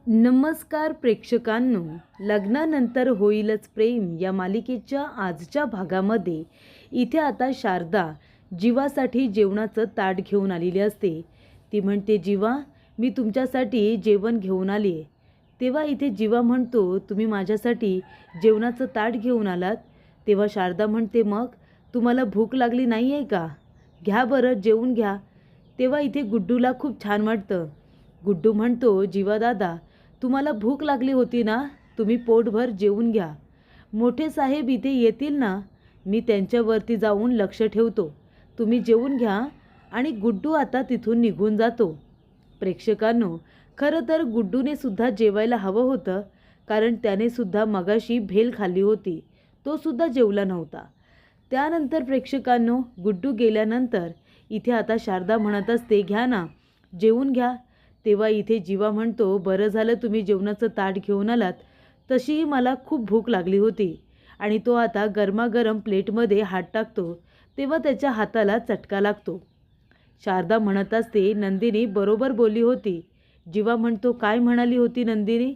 नमस्कार प्रेक्षकांनो, लग्नानंतर होईलच प्रेम या मालिकेच्या आजच्या भागामध्ये इथे आता शारदा जीवासाठी जेवणाचं ताट घेऊन आलेली असते. ती म्हणते, जीवा, मी तुमच्यासाठी जेवण घेऊन आली आहे. तेव्हा इथे जीवा म्हणतो, तुम्ही माझ्यासाठी जेवणाचं ताट घेऊन आलात? तेव्हा शारदा म्हणते, मग तुम्हाला भूक लागली नाही आहे का? घ्या बरं, जेवून घ्या. तेव्हा इथे गुड्डूला खूप छान वाटतं. गुड्डू म्हणतो, जीवा दादा, तुम्हाला भूक लागली होती ना, तुम्ही पोटभर जेवून घ्या. मोठे साहेब इथे येतील ना, मी त्यांच्यावरती जाऊन लक्ष ठेवतो. तुम्ही जेवून घ्या. आणि गुड्डू आता तिथून निघून जातो. प्रेक्षकांनो, खरं तर गुड्डूने सुद्धा जेवायला हवं होतं, कारण त्याने सुद्धा मगाशी भेल खाल्ली होती. तो सुद्धा जेवला नव्हता. त्यानंतर प्रेक्षकांनो, गुड्डू गेल्यानंतर इथे आता शारदा म्हणत असते, घ्या ना, जेवून घ्या. तेव्हा इथे जीवा म्हणतो, बरं झालं तुम्ही जेवणाचं ताट घेऊन आलात. तशीही मला खूप भूक लागली होती. आणि तो आता गरमागरम प्लेटमध्ये हात टाकतो. तेव्हा त्याच्या हाताला चटका लागतो. शारदा म्हणत असते, नंदिनी बरोबर बोलली होती. जीवा म्हणतो, काय म्हणाली होती नंदिनी?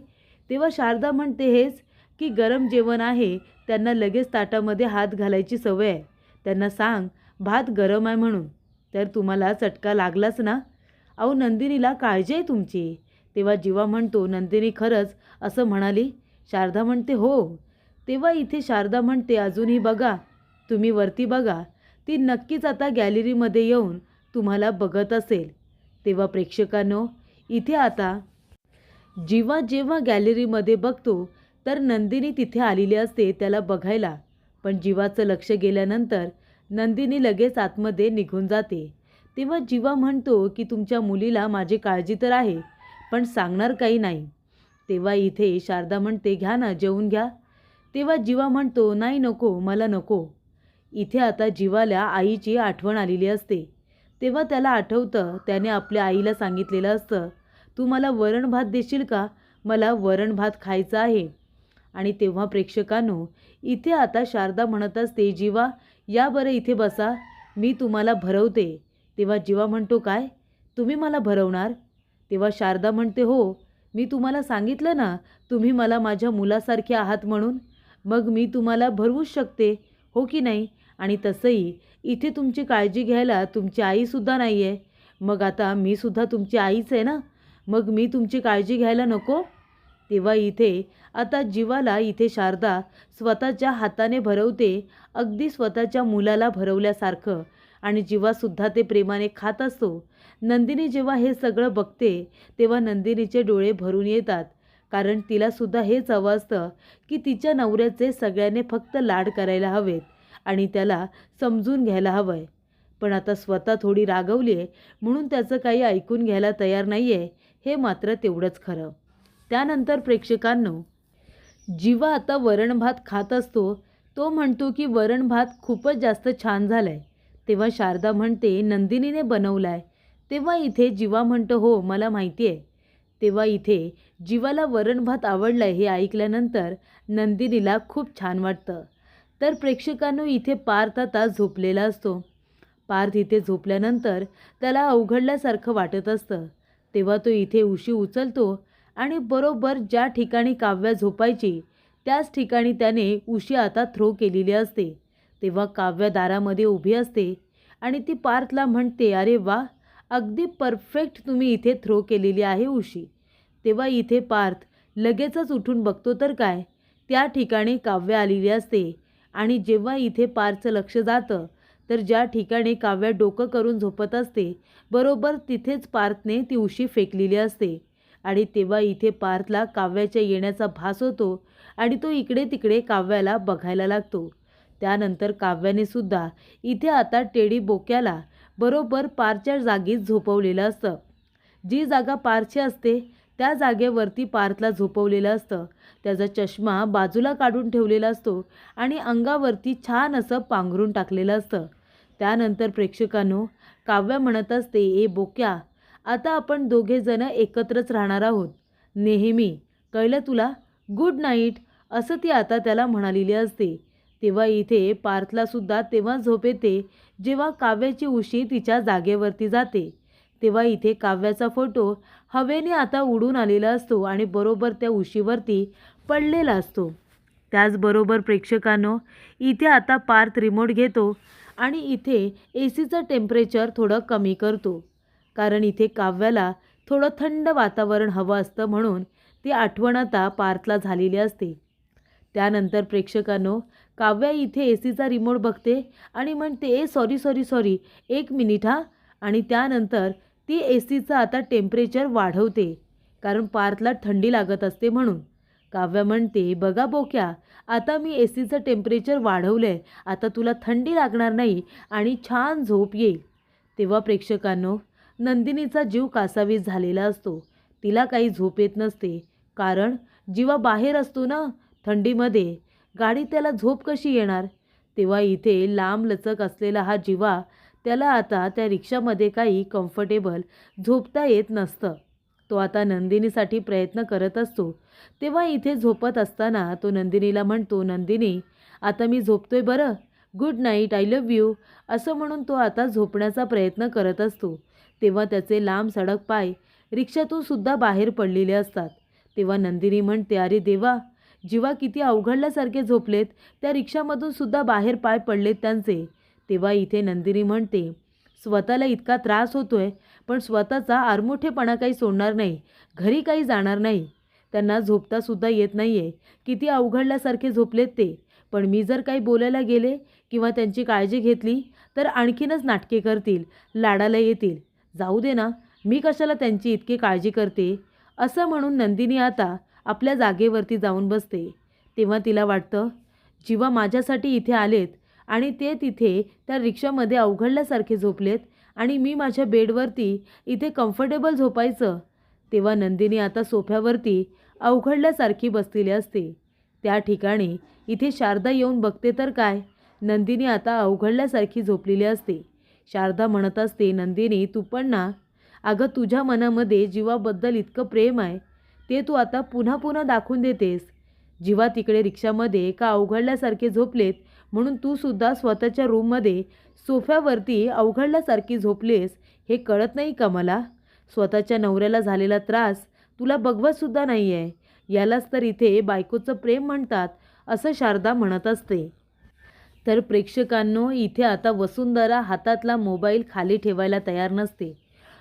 तेव्हा शारदा म्हणते, हेच की गरम जेवण आहे, त्यांना लगेच ताटामध्ये हात घालायची सवय आहे. त्यांना सांग भात गरम आहे म्हणून, तर तुम्हाला चटका लागलाच ना. अहो, नंदिनीला काळजी आहे तुमची. तेव्हा जीवा म्हणतो, नंदिनी खरंच असं म्हणाली? शारदा म्हणते, हो. तेव्हा इथे शारदा म्हणते, अजूनही बघा, तुम्ही वरती बघा, ती नक्कीच आता गॅलरीमध्ये येऊन तुम्हाला बघत असेल. तेव्हा प्रेक्षकांनो, इथे आता जीवा जेव्हा गॅलरीमध्ये बघतो तर नंदिनी तिथे आलेली असते त्याला बघायला. पण जीवाचं लक्ष गेल्यानंतर नंदिनी लगेच आतमध्ये निघून जाते. तेव्हा जीवा म्हणतो की तुमच्या मुलीला माझी काळजी तर आहे, पण सांगणार काही नाही. तेव्हा इथे शारदा म्हणते, घ्या ना, जेवून घ्या. तेव्हा जीवा म्हणतो, नाही, नको, मला नको. इथे आता जीवाला आईची आठवण आलेली असते. तेव्हा त्याला आठवतं, त्याने आपल्या आईला सांगितलेलं असतं, तू मला वरण भात देशील का? मला वरण भात खायचा आहे. आणि तेव्हा प्रेक्षकांनो, इथे आता शारदा म्हणत असते, जीवा, या बरं इथे बसा, मी तुम्हाला भरवते. तेव्हा जीवा म्हणतो, काय, तुम्ही मला भरवणार? तेव्हा शारदा म्हणते, हो, मी तुम्हाला सांगितलं ना, तुम्ही मला माझ्या मुलासारखे आहात म्हणून, मग मी तुम्हाला भरवूच शकते, हो की नाही? आणि तसंही इथे तुमची काळजी घ्यायला तुमची आईसुद्धा नाही आहे. मग आता मी सुद्धा तुमची आईच आहे ना, मग मी तुमची काळजी घ्यायला नको? तेव्हा इथे आता जीवाला इथे शारदा स्वतःच्या हाताने भरवते, अगदी स्वतःच्या मुलाला भरवल्यासारखं. आणि जीवासुद्धा ते प्रेमाने खात असतो. नंदिनी जेव्हा हे सगळं बघते तेव्हा नंदिनीचे डोळे भरून येतात, कारण तिलासुद्धा हेच हवं असतं की तिच्या नवऱ्याचे सगळ्यांनी फक्त लाड करायला हवेत आणि त्याला समजून घ्यायला हवं आहे. पण आता स्वतः थोडी रागवली आहे म्हणून त्याचं काही ऐकून घ्यायला तयार नाही आहे, हे मात्र तेवढंच खरं. त्यानंतर प्रेक्षकांनो, जीवा आता वरण भात खात असतो. तो म्हणतो की वरण भात खूपच जास्त छान झाला आहे. तेव्हा शारदा म्हणते, नंदिनीने बनवलाय. तेव्हा इथे जीवा म्हणतो, हो, मला माहिती आहे. तेव्हा इथे जीवाला वरण भात आवडलाय हे ऐकल्यानंतर नंदिनीला खूप छान वाटतं. तर प्रेक्षकांनो, इथे पार्थ आता झोपलेला असतो. पार्थ इथे झोपल्यानंतर त्याला अवघडल्यासारखं वाटत असतं. तेव्हा तो इथे उशी उचलतो आणि बरोबर ज्या ठिकाणी काव्या झोपायची त्याच ठिकाणी त्याने उशी आता थ्रो केलेली असते. तेव्हा काव्या दारामध्ये उभी असते आणि ती पार्थला म्हणते, अरे वा, अगदी परफेक्ट तुम्ही इथे थ्रो केलेली आहे उशी. तेव्हा इथे पार्थ लगेचच उठून बघतो तर काय, त्या ठिकाणी काव्या आलेली असते. आणि जेव्हा इथे पार्थचं लक्ष जातं तर ज्या ठिकाणी काव्या डोकं करून झोपत असते बरोबर तिथेच पार्थने ती उशी फेकलेली असते. आणि तेव्हा इथे पार्थला काव्याच्या येण्याचा भास होतो आणि तो इकडे तिकडे काव्याला बघायला लागतो. त्यानंतर काव्याने सुद्धा इथे आता टेडी बोक्याला बरोबर पारच्या जागीच झोपवलेलं असतं. जी जागा पारची असते त्या जागेवरती पार्थला झोपवलेलं असतं. त्याचा चष्मा बाजूला काढून ठेवलेला असतो आणि अंगावरती छान असं पांघरून टाकलेलं असतं. त्यानंतर प्रेक्षकांनो, काव्या म्हणत असते, ए बोक्या, आता आपण दोघे जण एकत्रच राहणार आहोत नेहमी, कळलं तुला? गुड नाईट, असं ती आता त्याला म्हणालेली असते. तेव्हा इथे पार्थला सुद्धा तेव्हा झोप येते जेव्हा काव्याची उशी तिच्या जागेवरती जाते. तेव्हा इथे काव्याचा फोटो हवेने आता उडून आलेला असतो आणि बरोबर त्या उशीवरती पडलेला असतो. त्याचबरोबर प्रेक्षकांनो, इथे आता पार्थ रिमोट घेतो आणि इथे एसीचं टेम्परेचर थोडं कमी करतो, कारण इथे काव्याला थोडं थंड वातावरण हवं असतं, म्हणून ती आठवण आता पार्थला झालेली असते. त्यानंतर प्रेक्षकांनो, काव्या इथे एसीचा रिमोट बघते आणि म्हणते, सॉरी सॉरी सॉरी, 1 मिनिट हा. आणि त्यानंतर ती एसीचं आता टेम्परेचर वाढवते, कारण पार्थला थंडी लागत असते म्हणून. काव्या म्हणते, बघा बोक्या, आता मी एसीचं टेम्परेचर वाढवलं आहे, आता तुला थंडी लागणार नाही आणि छान झोप येईल. तेव्हा प्रेक्षकांनो, नंदिनीचा जीव कासावीस झालेला असतो. तिला काही झोप येत नसते, कारण जीवा बाहेर असतो ना थंडीमध्ये, गाडीत त्याला झोप कशी येणार. तेव्हा इथे लांब लचक असलेला हा जीवा, त्याला आता त्या रिक्षामध्ये काही कम्फर्टेबल झोपता येत नसतं. तो आता नंदिनीसाठी प्रयत्न करत असतो. तेव्हा इथे झोपत असताना तो नंदिनीला म्हणतो, नंदिनी, आता मी झोपतोय बरं, good night, I love you, असं म्हणून तो आता झोपण्याचा प्रयत्न करत असतो. तेव्हा त्याचे लांब सडक पाय रिक्षातून सुद्धा बाहेर पडलेले असतात. तेव्हा नंदिनी म्हणते, अरे देवा, जीवा किती अवघडल्यासारखे झोपलेत, त्या रिक्षामधून सुद्धा बाहेर पाय पडलेत त्यांचे. तेव्हा इथे नंदिनी म्हणते, स्वतःला इतका त्रास होतोय, पण स्वतःचा आरमोठेपणा काही सोडणार नाही, घरी काही जाणार नाही. त्यांना झोपतासुद्धा येत नाही आहे, किती अवघडल्यासारखे झोपलेत ते. पण मी जर काही बोलायला गेले किंवा त्यांची काळजी घेतली तर आणखीनच नाटके करतील, लाडाला येतील. जाऊ दे ना, मी कशाला त्यांची इतकी काळजी करते, असं म्हणून नंदिनी आता आपल्या जागेवरती जाऊन बसते. तेव्हा तिला वाटतं, जीवा माझ्यासाठी इथे आलेत आणि ते तिथे त्या रिक्षामध्ये अवघडल्यासारखे झोपलेत आणि मी माझ्या बेडवरती इथे कम्फर्टेबल झोपायचं. तेव्हा नंदिनी आता सोफ्यावरती अवघडल्यासारखी बसलेली असते. त्या ठिकाणी इथे शारदा येऊन बघते तर काय, नंदिनी आता अवघडल्यासारखी झोपलेली असते. शारदा म्हणत असते, नंदिनी, तू पण ना, अगं तुझ्या मनामध्ये जीवाबद्दल इतकं प्रेम आहे, ते तू आता पुन्हा पुन्हा दाखवून देतेस. जीवा तिकडे रिक्षामध्ये का अवघडल्यासारखे झोपलेत, म्हणून तू सुद्धा स्वतःच्या रूममध्ये सोफ्यावरती अवघडल्यासारखी झोपलेस, हे कळत नाही का मला. स्वतःच्या नवऱ्याला झालेला त्रास तुला बघवतसुद्धा नाही आहे, यालाच तर इथे बायकोचं प्रेम म्हणतात, असं शारदा म्हणत असते. तर प्रेक्षकांनो, इथे आता वसुंधरा हातातला मोबाईल खाली ठेवायला तयार नसते.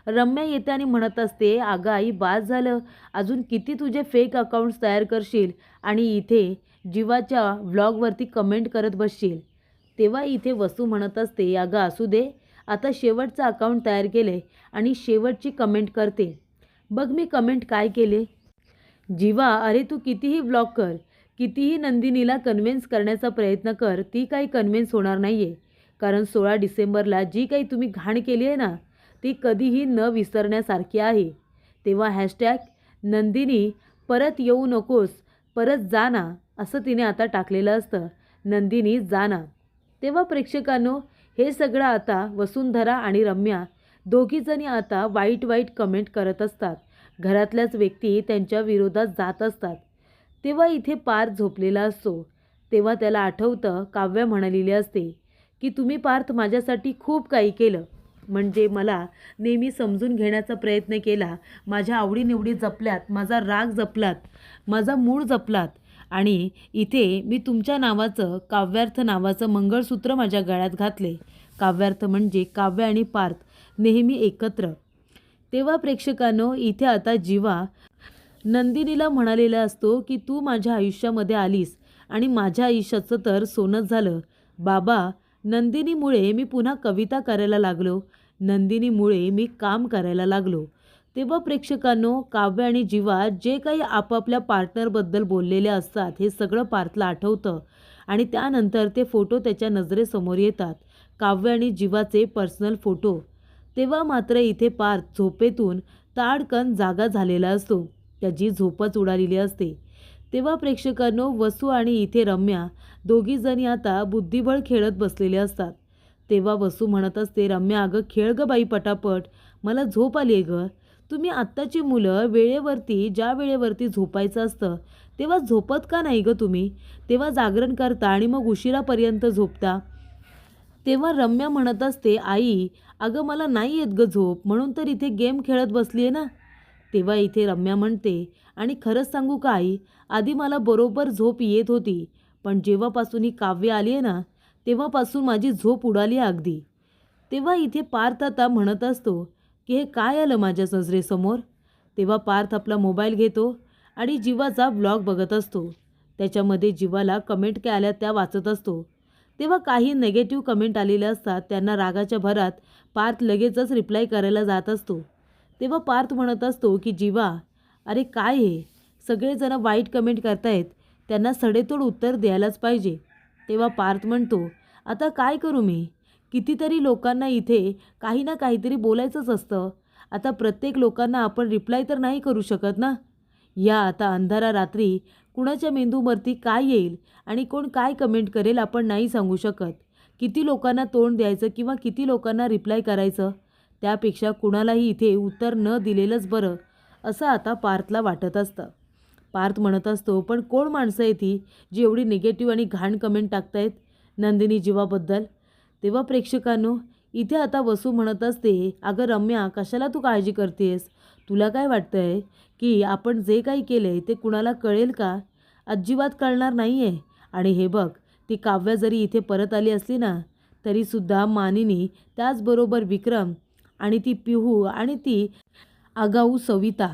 रम्या येते आणि म्हणत असते, अगं आई, बास झालं, अजून किती तुझे फेक अकाउंट्स तयार करशील आणि इथे जीवाच्या व्लॉगवरती कमेंट करत बसशील. तेव्हा इथे वसू म्हणत असते, अगं असू दे, आता शेवटचं अकाउंट तयार केले आणि शेवटची कमेंट करते. बघ मी कमेंट काय केले. जीवा, अरे तू कितीही व्लॉग कर, कितीही नंदिनीला कन्व्हिन्स करण्याचा प्रयत्न कर, ती काही कन्व्हिन्स होणार नाही आहे. कारण 16 डिसेंबरला जी काही तुम्ही घाण केली आहे ना, ती कधीही न विसरण्यासारखी आहे. तेव्हा हॅशटॅग नंदिनी परत येऊ नकोस, परत जा ना, असं तिने आता टाकलेलं असतं, नंदिनी जा ना. तेव्हा प्रेक्षकांनो, हे सगळं आता वसुंधरा आणि रम्या दोघीजणी आता वाईट वाईट कमेंट करत असतात. घरातल्याच व्यक्ती त्यांच्या विरोधात जात असतात. तेव्हा इथे पार्थ झोपलेला असतो. तेव्हा त्याला आठवतं, काव्य म्हणालेली असते की तुम्ही पार्थ माझ्यासाठी खूप काही केलं, म्हणजे मला नेहमी समजून घेण्याचा प्रयत्न केला, माझ्या आवडीनिवडी जपल्यात, माझा राग जपलात, माझा मूड जपलात आणि इथे मी तुमच्या नावाचं, काव्यार्थ नावाचं मंगळसूत्र माझ्या गळ्यात घातले. काव्यार्थ म्हणजे काव्य आणि पार्थ नेहमी एकत्र. तेव्हा प्रेक्षकांनो, इथे आता जीवा नंदिनीला म्हणालेला असतो की तू माझ्या आयुष्यामध्ये आलीस आणि माझ्या आयुष्याचं तर सोनंच झालं. बाबा, नंदिनीमुळे मी पुन्हा कविता करायला लागलो, नंदिनीमुळे मी काम करायला लागलो. तेव्हा प्रेक्षकांनो, काव्य आणि जीवा जे काही आपापल्या पार्टनरबद्दल बोललेले असतात, हे सगळं पार्थला आठवतं आणि त्यानंतर ते फोटो त्याच्या नजरेसमोर येतात, काव्य आणि जीवाचे पर्सनल फोटो. तेव्हा मात्र इथे पार्थ झोपेतून ताडकन जागा झालेला असतो, त्याची झोपच उडालेली असते. तेव्हा प्रेक्षकांनो, वसू आणि इथे रम्या दोघीजणी आता बुद्धिबळ खेळत बसलेले असतात. तेव्हा वसू म्हणत असते, रम्या, अगं खेळ गं बाई पटापट, मला झोप आली आहे गं. तुम्ही आत्ताची मुलं वेळेवरती, ज्या वेळेवरती झोपायचं असतं तेव्हा झोपत का नाही गं तुम्ही, तेव्हा जागरण करता आणि मग उशिरापर्यंत झोपता. तेव्हा रम्या म्हणत असते, आई, अगं मला नाही येत ग झोप, म्हणून तर इथे गेम खेळत बसली आहे ना. तेव्हा इथे रम्या म्हणते, आणि खरंच सांगू का आई, आधी मला बरोबर झोप येत होती, पण जेव्हापासून ही काव्य आली आहे ना, तेव्हापासून माझी झोप उडाली आहे अगदी. तेव्हा इथे पार्थ आता म्हणत असतो की हे काय आलं माझ्या नजरेसमोर. तेव्हा पार्थ आपला मोबाईल घेतो आणि जीवाचा ब्लॉग बघत असतो. त्याच्यामध्ये जीवाला कमेंट काय आल्या त्या वाचत असतो. तेव्हा काही नेगेटिव्ह कमेंट आलेल्या असतात. त्यांना रागाच्या भरात पार्थ लगेचच रिप्लाय करायला जात असतो. तेव्हा पार्थ म्हणत असतो की जीवा, अरे काय हे, सगळेजण वाईट कमेंट करतायत, त्यांना सडेतोड उत्तर द्यायलाच पाहिजे. तेव्हा पार्थ म्हणतो, आता काय करू मी, कितीतरी लोकांना इथे काही ना काहीतरी बोलायचंच असतं. आता प्रत्येक लोकांना आपण रिप्लाय तर नाही करू शकत ना. या आता अंधारा रात्री कुणाच्या मेंदूवरती काय येईल आणि कोण काय कमेंट करेल आपण नाही सांगू शकत. किती लोकांना तोंड द्यायचं किंवा किती लोकांना रिप्लाय करायचं, त्यापेक्षा कुणालाही इथे उत्तर न दिलेलंच बरं, असं आता पार्थला वाटत असतं. पार्थ म्हणत असतो, पण कोण माणसं आहे ती जी एवढी निगेटिव्ह आणि घाण कमेंट टाकतायत नंदिनी जीवाबद्दल. तेव्हा प्रेक्षकांनो, इथे आता वसू म्हणत असते, अगं रम्या, कशाला तू काळजी करतेस, तुला काय वाटतंय की आपण जे काही केलं आहे ते कुणाला कळेल का? अजिबात कळणार नाही आहे. आणि हे बघ, ती काव्या जरी इथे परत आली असली ना, तरीसुद्धा मानिनी, त्याचबरोबर विक्रम आणि ती पिहू आणि ती आगाऊ सविता,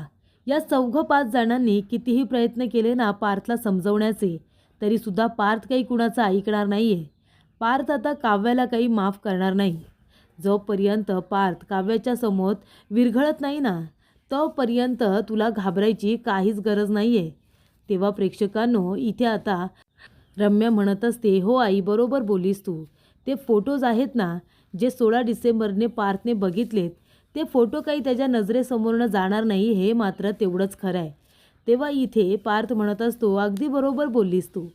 या 4-5 जणांनी कितीही प्रयत्न केले ना पार्थला समजवण्याचे, तरीसुद्धा पार्थ काही कुणाचं ऐकणार नाही आहे. पार्थ आता काव्याला काही माफ करणार नाही. जोपर्यंत पार्थ काव्याच्या समोर विरघळत नाही ना, तोपर्यंत तुला घाबरायची काहीच गरज नाही आहे. तेव्हा प्रेक्षकांनो, इथे आता रम्या म्हणत असते, हो आई, बरोबर बोलीस तू. ते फोटोज आहेत ना, जे 16 डिसेंबरने पार्थने बघितलेत, ते फोटो काही त्याच्या नजरेसमोरनं जाणार नाही, हे मात्र तेवढंच खरं आहे. तेव्हा इथे पार्थ म्हणत असतो, अगदी बरोबर बोललीस तू.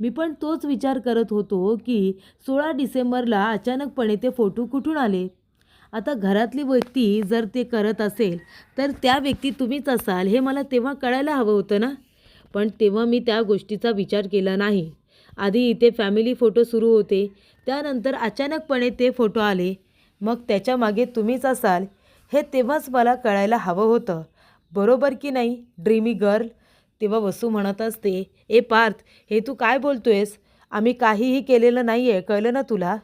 मी पण तोच विचार करत होतो की 16 डिसेंबरला अचानकपणे ते फोटो कुठून आले. आता घरातली व्यक्ती जर ते करत असेल तर त्या व्यक्ती तुम्हीच असाल, हे मला तेव्हा कळायला हवं होतं ना. पण तेव्हा मी त्या गोष्टीचा विचार केला नाही. आधी इथे फॅमिली फोटो सुरू होते, त्यानंतर अचानकपणे ते फोटो आले, मग त्याच्यामागे तुम्हीच असाल, हे तेव्हाच मला कळायला हवं होतं. बरोबर की नाही ड्रीमी गर्ल. तेव्हा वसू म्हणत असते, ए पार्थ, हे तू काय बोलतोयस, आम्ही काहीही केलेलं नाही आहे, कळलं ना तुला.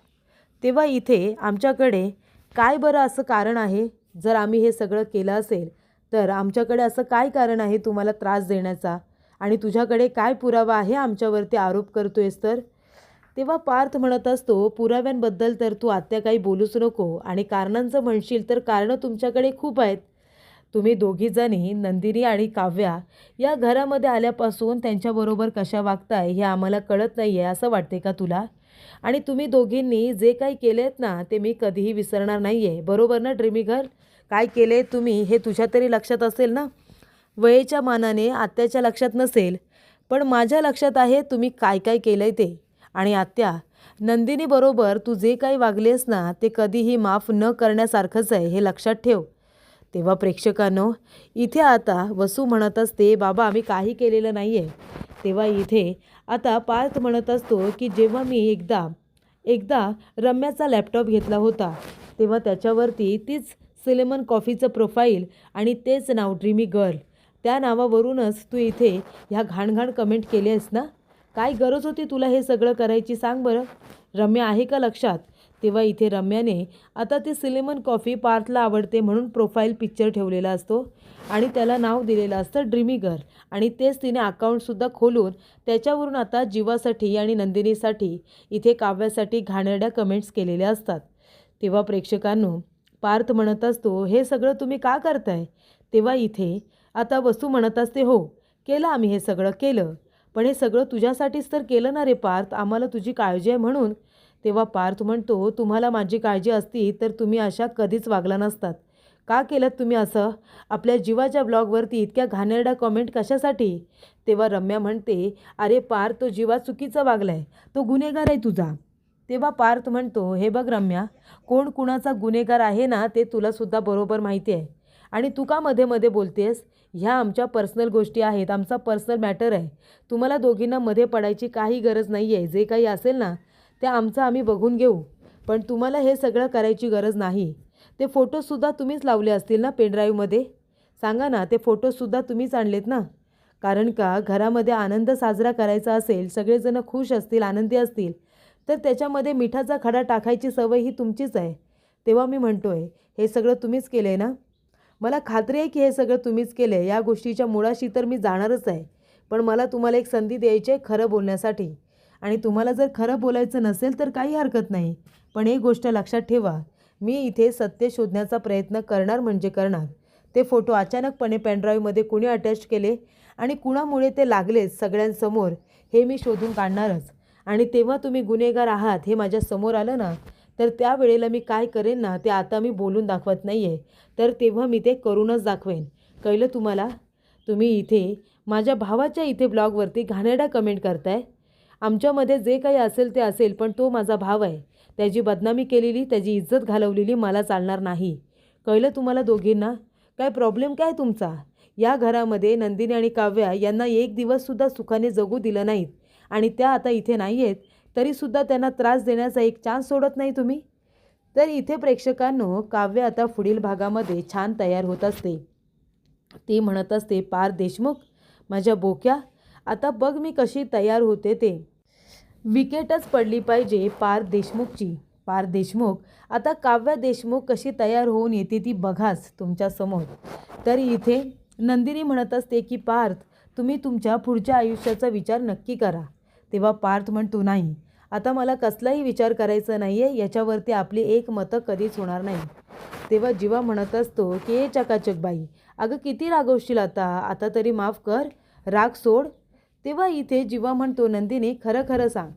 तेव्हा इथे आमच्याकडे काय बरं असं कारण आहे, जर आम्ही हे सगळं केलं असेल तर आमच्याकडे असं काय कारण आहे तुम्हाला त्रास देण्याचा, आणि तुझ्याकडे काय पुरावा आहे आमच्यावरती आरोप करतोयस तर. तेव्हा पार्थ म्हणत असतो, पुराव्यांबद्दल तर तू आत्या काही बोलूच नको, आणि कारणांचं म्हणशील तर कारणं तुमच्याकडे खूप आहेत. तुम्ही दोघीजणी नंदिनी आणि काव्या या घरामध्ये आल्यापासून त्यांच्याबरोबर कशा वागताय हे आम्हाला कळत नाही आहे असं वाटते का तुला. आणि तुम्ही दोघींनी जे काही केले आहेत ना, ते मी कधीही विसरणार नाही आहे, बरोबर ना ड्रीमी गर्ल. काय केले तुम्ही हे तुझ्या तरी लक्षात असेल ना. वयेच्या मानाने आत्याच्या लक्षात नसेल, पण माझ्या लक्षात आहे तुम्ही काय काय केलं आहे ते. आणि आत्या, नंदिनीबरोबर तू जे काही वागलेस ना, ते कधीही माफ न करण्यासारखंच आहे, हे लक्षात ठेव. तेव्हा प्रेक्षकांनो, इथे आता वसू म्हणत असते, बाबा आम्ही काही केलेलं नाही आहे. तेव्हा इथे आता पार्थ म्हणत असतो की जेव्हा मी एकदा रम्याचा लॅपटॉप घेतला होता, तेव्हा त्याच्यावरती तीच सिलेमन कॉफीचं प्रोफाईल आणि तेच नाव ड्रीमी गर्ल, त्या नावावरूनच तू इथे ह्या घाणघाण कमेंट केली आहेस ना. काय गरज होती तुला हे सगळं करायची, सांग बरं. रम्या आहे का लक्षात. तेव्हा इथे रम्याने आता ती सिलेमन कॉफी पार्थला आवडते म्हणून प्रोफाईल पिक्चर ठेवलेला असतो आणि त्याला नाव दिलेलं असतं ड्रीमी गर्ल, आणि तेच तिने अकाउंटसुद्धा खोलून त्याच्यावरून आता जीवासाठी आणि नंदिनीसाठी, इथे काव्यासाठी घाणेरड्या कमेंट्स केलेल्या असतात. तेव्हा प्रेक्षकांनो, पार्थ म्हणत असतो, हे सगळं तुम्ही का करताय. तेव्हा इथे आता वसू म्हणत असते, हो केलं, आम्ही हे सगळं केलं, पण हे सगळं तुझ्यासाठीच तर केलं ना रे पार्थ, आम्हाला तुझी काळजी आहे म्हणून. तेव्हा पार्थ म्हणतो, तुम्हाला माझी काळजी असती तर तुम्ही अशा कधीच वागला नसतात. का केलं तुम्ही असं, आपल्या जीवाच्या ब्लॉगवरती इतक्या घाणेरड्या कमेंट कशासाठी. तेव्हा रम्या म्हणते, अरे पार्थ, तो जीवा चुकीचा वागलाय, तो गुन्हेगार आहे तुझा. तेव्हा पार्थ म्हणतो, हे बघ रम्या, कोण कुणाचा गुन्हेगार आहे ना ते तुलासुद्धा बरोबर माहिती आहे, आणि तू का मध्ये मध्ये बोलतेस. ह्या आमच्या पर्सनल गोष्टी आहेत, आमचा पर्सनल मॅटर आहे. तुम्हाला दोघींना मध्ये पडायची काही गरज नाही आहे. जे काही असेल ना ते आमचं आम्ही बघून घेऊ, पण तुम्हाला हे सगळं करायची गरज नाही. ते फोटोसुद्धा तुम्हीच लावले असतील ना पेनड्राईव्हमध्ये? सांगा ना, ते फोटोसुद्धा तुम्हीच आणलेत ना? कारण का घरामध्ये आनंद साजरा करायचा असेल, सगळेजण खुश असतील, आनंदी असतील, तर त्याच्यामध्ये मिठाचा खडा टाकायची सवय ही तुमचीच आहे. तेव्हा मी म्हणतोय, हे सगळं तुम्हीच केलं आहे ना? मला खात्री आहे की हे सगळं तुम्हीच केलं आहे. या गोष्टीच्या मुळाशी तर मी जाणारच आहे. पण मला तुम्हाला एक संधी द्यायची आहे खरं बोलण्यासाठी. आणि तुम्हाला जर खरं बोलायचं नसेल तर काही हरकत नाही. पण एक गोष्ट लक्षात ठेवा, मी इथे सत्य शोधण्याचा प्रयत्न करणार म्हणजे करणार. ते फोटो अचानकपणे पेनड्राईव्हमध्ये कुणी अटॅच केले आणि कुणामुळे ते लागलेच सगळ्यांसमोर हे मी शोधून काढणारच. आणि तेव्हा तुम्ही गुन्हेगार आहात हे माझ्या समोर आलं ना, तर त्यावेळेला मी काय करेन ना, ते आता मी बोलून दाखवत नाही आहे. तर तेव्हा मी ते करूनच दाखवेन. कळलं तुम्हाला? तुम्ही इथे माझ्या भावाच्या इथे ब्लॉगवरती घाणेरडा कमेंट करताय. आमच्यामध्ये जे काही असेल ते असेल, पण तो माझा भाव आहे. त्याची बदनामी केलेली, त्याची इज्जत घालवलेली मला चालणार नाही. कळलं तुम्हाला दोघींना? काय प्रॉब्लेम काय तुमचा? या घरामध्ये नंदिनी आणि काव्या यांना एक दिवससुद्धा सुखाने जगू दिलं नाहीत आणि त्या आता इथे नाही आहेत, तरीसुद्धा त्यांना त्रास देण्याचा एक चान्स सोडत नाही तुम्ही. तर इथे प्रेक्षकांनो, काव्य आता पुढील भागामध्ये छान तयार होत असते. ती म्हणत असते, पार देशमुख माझ्या बोक्या, आता बघ मी कशी तयार होते ते. विकेटच पडली पाहिजे पार देशमुखची. पार देशमुख आता काव्या देशमुख कशी तयार होऊन येते ती बघाच तुमच्यासमोर. तर इथे नंदिनी म्हणत असते की पार्थ, तुम्ही तुमच्या पुढच्या आयुष्याचा विचार नक्की करा. तेव्हा पार्थ म्हणतो, नाही, आता मला कसलाही विचार करायचा नाही आहे, याच्यावरती आपली एक मतं कधीच होणार नाही. तेव्हा जीवा म्हणत असतो की ए चकाचक बाई, अगं किती रागवशील आता, आता तरी माफ कर, राग सोड. तेव्हा इथे जीवा म्हणतो, नंदिनी खरं खरं सांग,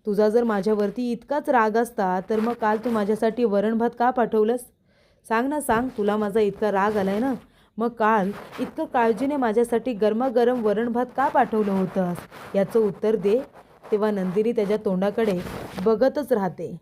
तुझा जर माझ्यावरती इतकाच राग असता तर मग काल तू माझ्यासाठी वरणभात का पाठवलंस? सांग ना, सांग, तुला माझा इतका राग आलाय ना, मग काल इतकं काळजीने माझ्यासाठी गरमागरम वरणभात का पाठवलं होतंस? याचं उत्तर दे. तेव्हा नंदिनी त्याच्या तोंडाकडे बघतच राहते.